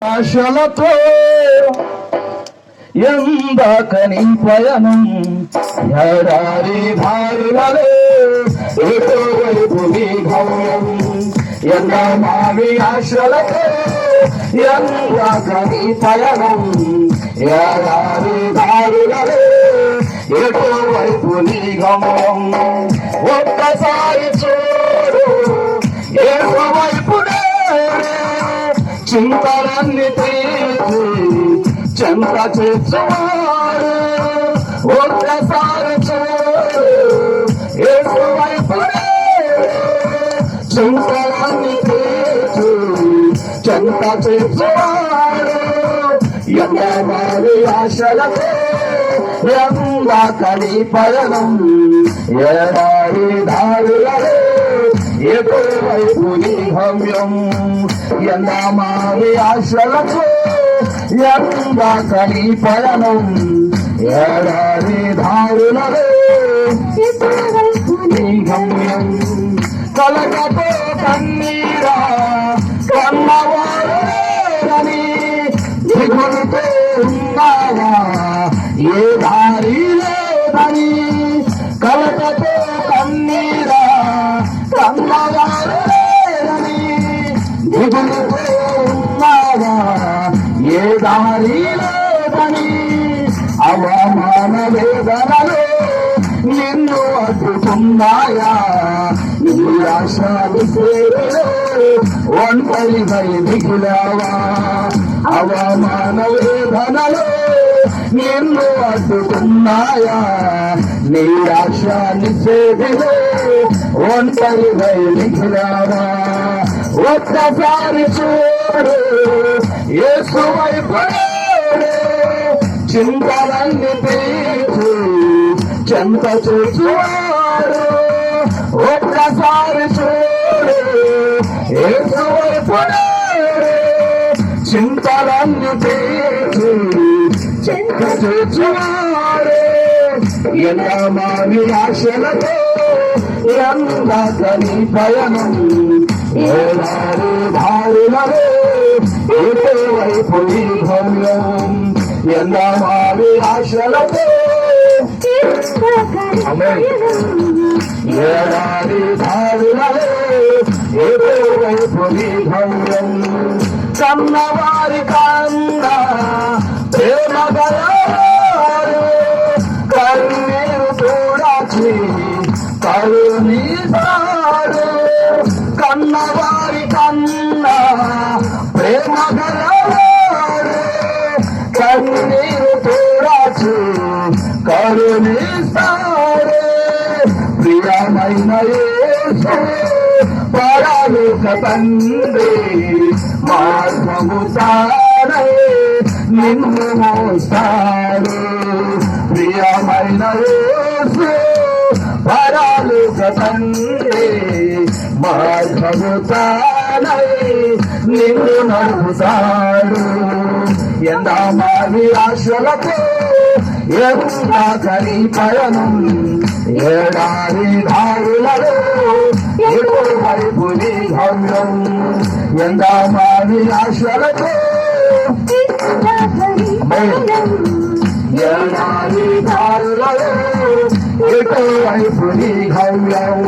ఆశలతో ఎందాకని పయనం ఎడారి భారులలే ఎటువైపు నీ గమ్యం ఎండమావి ఆశలతో ఎందాకని పయనం ఎడారి భారులలే ఎటువైపు నీ గమ్యం ఒక్కసారి చూడు ఏవైపునే చింతలన్నీ తీర్చి చెంత చేర్చువాడు ఒక్కసారి చూడు ఏవైపునే చింతలన్నీ తీర్చి చెంత చేర్చువాడు ఎండమావి ఆశలతో ఎందాకని పయనం ఎడారి దారులలే ఎటువైపు నీ గమ్యం ఎండమావి ఆశలతో ఎందాకని పయనం ఎడారి దారులలే ఎటువైపు నీ గమ్యం కలగతో కన్నీరా కన్నవారని దిగులుతో ఉన్నావా ఏ దారి లేదని కలగతో కన్నీరా కన్నవారని దిగులుతో ఉన్నావా ఏ దారి లేదని అవమాన వేదనలు నిన్ను అడ్డుకున్నాయా నిరాశలు సేవలో ఒంటరిగై మిగిలావా అవమాన వేదనలు నిన్ను అడ్డుకున్నాయా నిరాశని సేవలో ఒంటరిగై మిగిలావా ఒక్కసారి చూడు యేసువైపు చింతలన్నీ తీర్చి చెంత చూచువాడు ఒక్కసారి చూడు యేసువైపు చింతలన్నీ తీర్చి చెంత చూచువాడు ఎండమావి ఆశలతో ఎందాకని పయనం ఎడారి దారులలే ఎటువైపు నీ గమ్యం ఎండమావి ఆశలతో ఎడారి దారులలే ఎటువైపు నీ గమ్యం కన్నవారి కన్న ప్రేమ గలవారు కన్నీరు చూడాచి కరుణిస్తాడు కన్నవారి కన్న ప్రేమ గలవాడు కన్నీరు చూడాచి కరుణిస్తాడు ప్రియమైన యేసు పరలోక తండ్రి మార్గము తానై నిన్ను మోస్తాడు ప్రియమైన యేసు పరలోక తండ్రి మార్గము తానై నిన్ను నడుపుతాడు ఎండమావి ఆశలతో ఎందాకని పయనం ఎడారి దారులలో ఎటువైపు నీ గమ్యం ఎండమావి ఆశలతో ఎడారి దారులలో ఎటువైపు నీ గమ్యం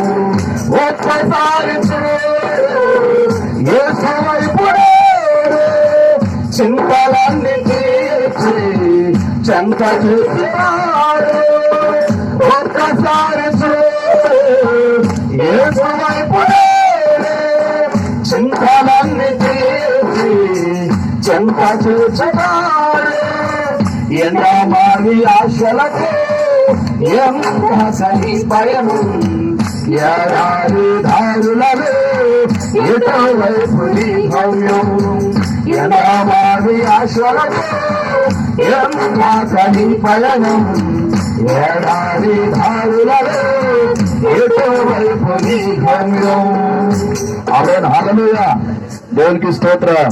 ఒక్కసారి యేసువైపు చింతలన్నీ తీర్చి చెంత చూచువాడు ఒక్కసారి యేసువైపు చింతలన్నీ తీర్చి చెంత చూచువాడు ఎండమావి ఆశలతో ఎందాకని పయనం ఎడారి దారులలే ఎటువైపు నీ గమ్యం ఎండమావి ఆశలతో ఎందాకని పయనం ఎడారి దారులలే ఎటువైపు నీ గమ్యం ఆమేన్ హల్లెలూయా దేవునికి స్తోత్రం.